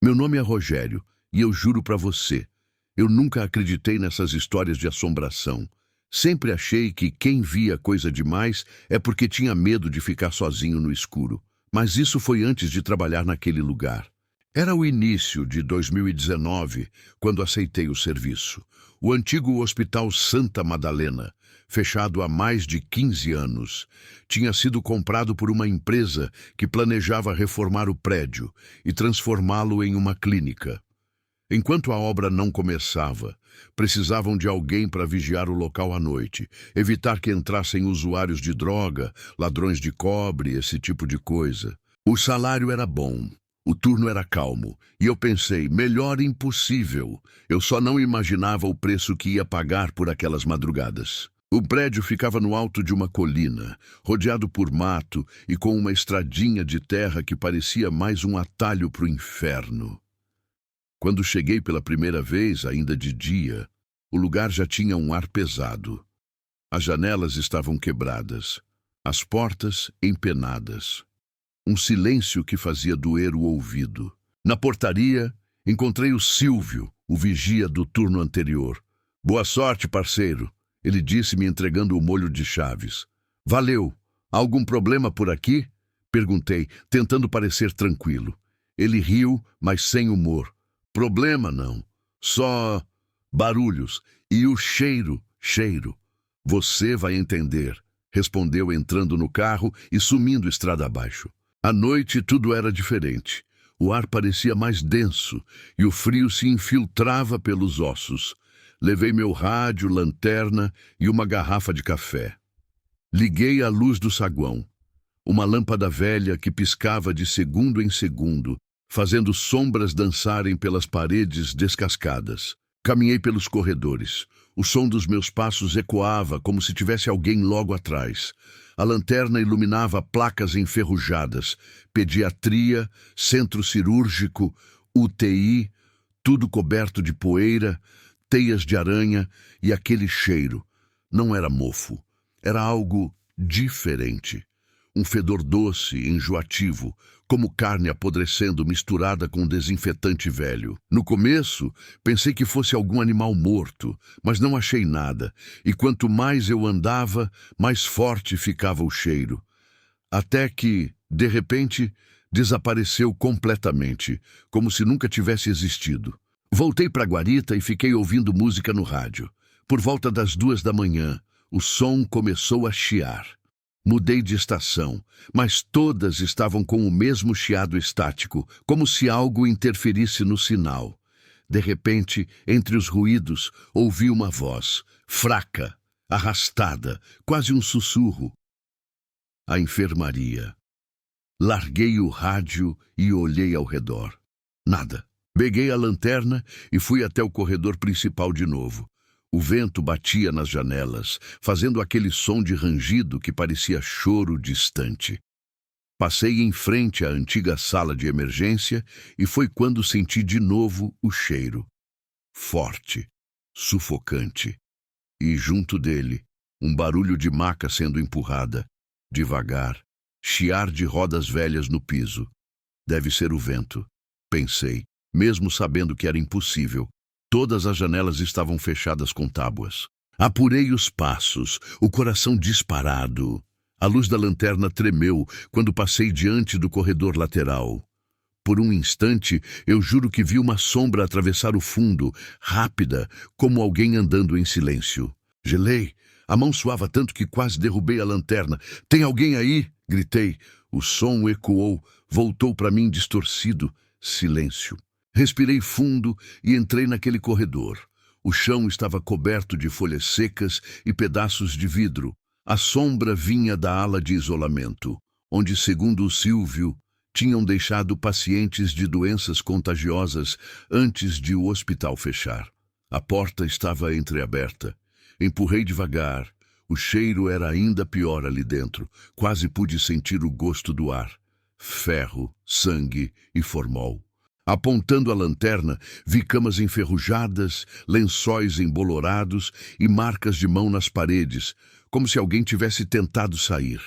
Meu nome é Rogério e eu juro pra você, eu nunca acreditei nessas histórias de assombração. Sempre achei que quem via coisa demais é porque tinha medo de ficar sozinho no escuro. Mas isso foi antes de trabalhar naquele lugar. Era o início de 2019, quando aceitei o serviço. O antigo Hospital Santa Madalena, fechado há mais de 15 anos, tinha sido comprado por uma empresa que planejava reformar o prédio e transformá-lo em uma clínica. Enquanto a obra não começava, precisavam de alguém para vigiar o local à noite, evitar que entrassem usuários de droga, ladrões de cobre, esse tipo de coisa. O salário era bom, o turno era calmo, e eu pensei, melhor impossível. Eu só não imaginava o preço que ia pagar por aquelas madrugadas. O prédio ficava no alto de uma colina, rodeado por mato e com uma estradinha de terra que parecia mais um atalho para o inferno. Quando cheguei pela primeira vez, ainda de dia, o lugar já tinha um ar pesado. As janelas estavam quebradas, as portas empenadas. Um silêncio que fazia doer o ouvido. Na portaria, encontrei o Silvio, o vigia do turno anterior. "Boa sorte, parceiro", ele disse, me entregando o molho de chaves. "Valeu. Há algum problema por aqui?" Perguntei, tentando parecer tranquilo. Ele riu, mas sem humor. "Problema não, só barulhos e o cheiro. Você vai entender", respondeu entrando no carro e sumindo estrada abaixo. À noite tudo era diferente. O ar parecia mais denso e o frio se infiltrava pelos ossos. Levei meu rádio, lanterna e uma garrafa de café. Liguei a luz do saguão, uma lâmpada velha que piscava de segundo em segundo, fazendo sombras dançarem pelas paredes descascadas. Caminhei pelos corredores. O som dos meus passos ecoava como se tivesse alguém logo atrás. A lanterna iluminava placas enferrujadas, pediatria, centro cirúrgico, UTI, tudo coberto de poeira, teias de aranha e aquele cheiro. Não era mofo, era algo diferente. Um fedor doce, enjoativo, como carne apodrecendo misturada com desinfetante velho. No começo, pensei que fosse algum animal morto, mas não achei nada, e quanto mais eu andava, mais forte ficava o cheiro. Até que, de repente, desapareceu completamente, como se nunca tivesse existido. Voltei para a guarita e fiquei ouvindo música no rádio. Por volta das 2 da manhã, o som começou a chiar. Mudei de estação, mas todas estavam com o mesmo chiado estático, como se algo interferisse no sinal. De repente, entre os ruídos, ouvi uma voz, fraca, arrastada, quase um sussurro. A enfermaria. Larguei o rádio e olhei ao redor. Nada. Peguei a lanterna e fui até o corredor principal de novo. O vento batia nas janelas, fazendo aquele som de rangido que parecia choro distante. Passei em frente à antiga sala de emergência e foi quando senti de novo o cheiro. Forte, sufocante. E junto dele, um barulho de maca sendo empurrada, devagar, chiar de rodas velhas no piso. Deve ser o vento, pensei, mesmo sabendo que era impossível. Todas as janelas estavam fechadas com tábuas. Apurei os passos, o coração disparado. A luz da lanterna tremeu quando passei diante do corredor lateral. Por um instante, eu juro que vi uma sombra atravessar o fundo, rápida, como alguém andando em silêncio. Gelei. A mão suava tanto que quase derrubei a lanterna. "Tem alguém aí?" gritei. O som ecoou, voltou para mim distorcido. Silêncio. Respirei fundo e entrei naquele corredor. O chão estava coberto de folhas secas e pedaços de vidro. A sombra vinha da ala de isolamento, onde, segundo o Silvio, tinham deixado pacientes de doenças contagiosas antes de o hospital fechar. A porta estava entreaberta. Empurrei devagar. O cheiro era ainda pior ali dentro. Quase pude sentir o gosto do ar. Ferro, sangue e formol. Apontando a lanterna, vi camas enferrujadas, lençóis embolorados e marcas de mão nas paredes, como se alguém tivesse tentado sair.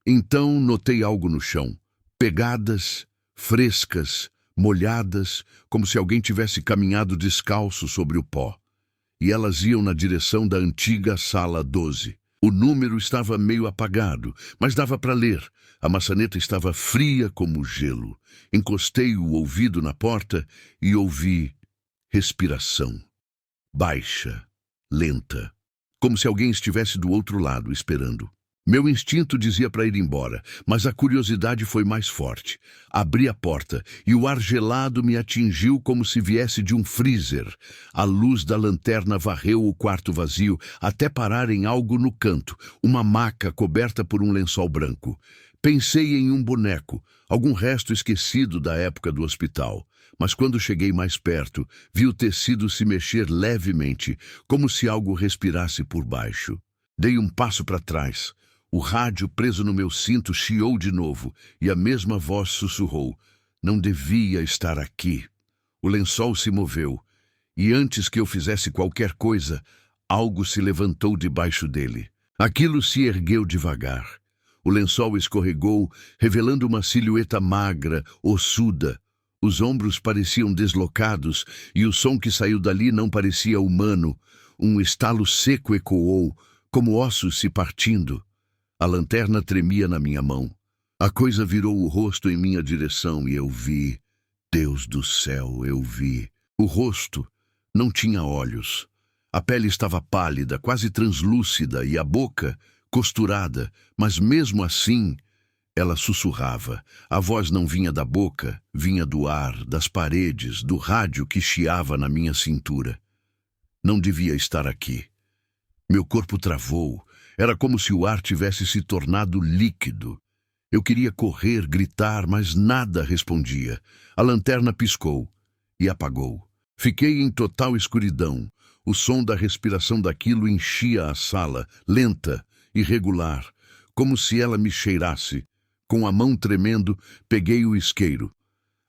Então notei algo no chão. Pegadas, frescas, molhadas, como se alguém tivesse caminhado descalço sobre o pó. E elas iam na direção da antiga sala 12. O número estava meio apagado, mas dava para ler. A maçaneta estava fria como gelo. Encostei o ouvido na porta e ouvi respiração. Baixa, lenta, como se alguém estivesse do outro lado, esperando. Meu instinto dizia para ir embora, mas a curiosidade foi mais forte. Abri a porta e o ar gelado me atingiu como se viesse de um freezer. A luz da lanterna varreu o quarto vazio até parar em algo no canto, uma maca coberta por um lençol branco. Pensei em um boneco, algum resto esquecido da época do hospital. Mas quando cheguei mais perto, vi o tecido se mexer levemente, como se algo respirasse por baixo. Dei um passo para trás. O rádio preso no meu cinto chiou de novo, e a mesma voz sussurrou: "Não devia estar aqui." O lençol se moveu, e antes que eu fizesse qualquer coisa, algo se levantou debaixo dele. Aquilo se ergueu devagar. O lençol escorregou, revelando uma silhueta magra, ossuda. Os ombros pareciam deslocados, e o som que saiu dali não parecia humano. Um estalo seco ecoou, como ossos se partindo. A lanterna tremia na minha mão. A coisa virou o rosto em minha direção e eu vi. Deus do céu, eu vi. O rosto não tinha olhos. A pele estava pálida, quase translúcida, e a boca costurada, mas mesmo assim ela sussurrava. A voz não vinha da boca, vinha do ar, das paredes, do rádio que chiava na minha cintura. Não devia estar aqui. Meu corpo travou. Era como se o ar tivesse se tornado líquido. Eu queria correr, gritar, mas nada respondia. A lanterna piscou e apagou. Fiquei em total escuridão. O som da respiração daquilo enchia a sala, lenta, irregular, como se ela me cheirasse. Com a mão tremendo, peguei o isqueiro.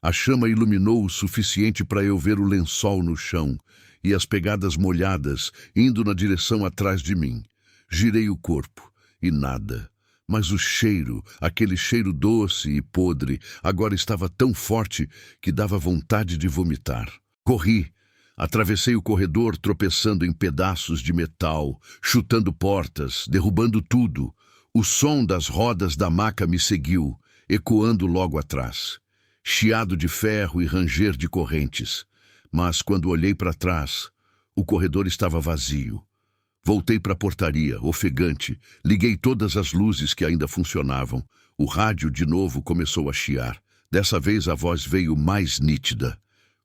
A chama iluminou o suficiente para eu ver o lençol no chão e as pegadas molhadas indo na direção atrás de mim. Girei o corpo, e nada. Mas o cheiro, aquele cheiro doce e podre, agora estava tão forte que dava vontade de vomitar. Corri. Atravessei o corredor tropeçando em pedaços de metal, chutando portas, derrubando tudo. O som das rodas da maca me seguiu, ecoando logo atrás. Chiado de ferro e ranger de correntes. Mas quando olhei para trás, o corredor estava vazio. Voltei para a portaria, ofegante. Liguei todas as luzes que ainda funcionavam. O rádio de novo começou a chiar. Dessa vez a voz veio mais nítida.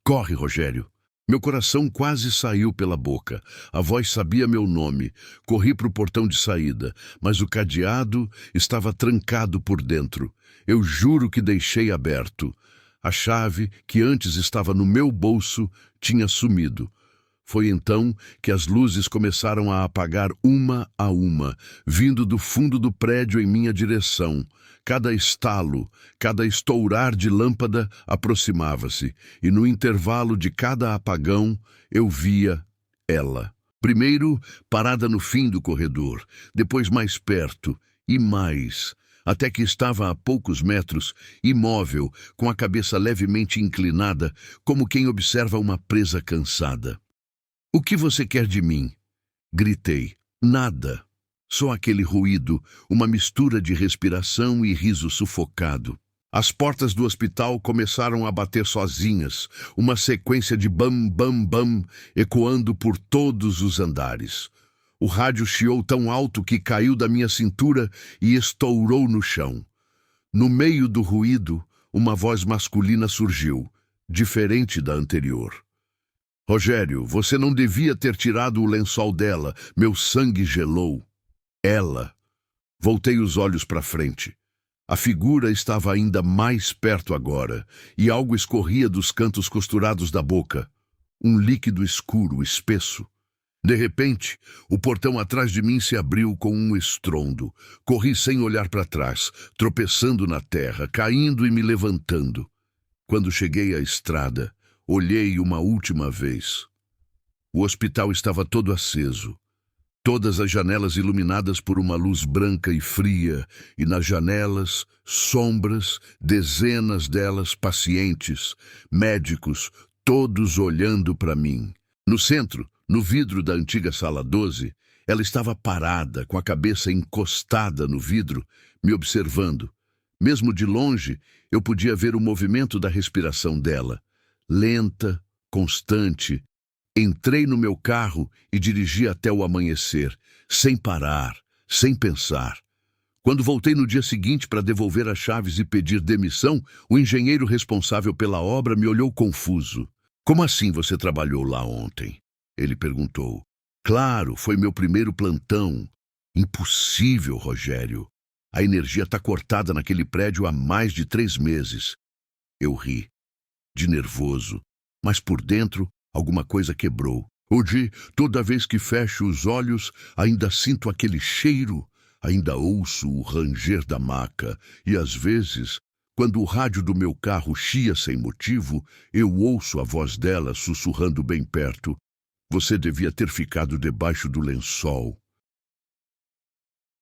"Corre, Rogério." Meu coração quase saiu pela boca. A voz sabia meu nome. Corri para o portão de saída, mas o cadeado estava trancado por dentro. Eu juro que deixei aberto. A chave, que antes estava no meu bolso, tinha sumido. Foi então que as luzes começaram a apagar uma a uma, vindo do fundo do prédio em minha direção. Cada estalo, cada estourar de lâmpada aproximava-se, e no intervalo de cada apagão eu via ela. Primeiro, parada no fim do corredor, depois mais perto, e mais, até que estava a poucos metros, imóvel, com a cabeça levemente inclinada, como quem observa uma presa cansada. "O que você quer de mim?" Gritei. Nada. Só aquele ruído, uma mistura de respiração e riso sufocado. As portas do hospital começaram a bater sozinhas, uma sequência de bam, bam, bam, ecoando por todos os andares. O rádio chiou tão alto que caiu da minha cintura e estourou no chão. No meio do ruído, uma voz masculina surgiu, diferente da anterior. "Rogério, você não devia ter tirado o lençol dela. Meu sangue gelou." Ela. Voltei os olhos para frente. A figura estava ainda mais perto agora, e algo escorria dos cantos costurados da boca. Um líquido escuro, espesso. De repente, o portão atrás de mim se abriu com um estrondo. Corri sem olhar para trás, tropeçando na terra, caindo e me levantando. Quando cheguei à estrada, olhei uma última vez. O hospital estava todo aceso. Todas as janelas iluminadas por uma luz branca e fria, e nas janelas, sombras, dezenas delas pacientes, médicos, todos olhando para mim. No centro, no vidro da antiga sala 12, ela estava parada, com a cabeça encostada no vidro, me observando. Mesmo de longe, eu podia ver o movimento da respiração dela, lenta, constante. Entrei no meu carro e dirigi até o amanhecer, sem parar, sem pensar. Quando voltei no dia seguinte para devolver as chaves e pedir demissão, o engenheiro responsável pela obra me olhou confuso. "Como assim você trabalhou lá ontem?" Ele perguntou. "Claro, foi meu primeiro plantão." "Impossível, Rogério. A energia está cortada naquele prédio há mais de 3 meses." Eu ri, de nervoso, mas por dentro alguma coisa quebrou. "Hoje, toda vez que fecho os olhos, ainda sinto aquele cheiro, ainda ouço o ranger da maca, e às vezes, quando o rádio do meu carro chia sem motivo, eu ouço a voz dela sussurrando bem perto. Você devia ter ficado debaixo do lençol."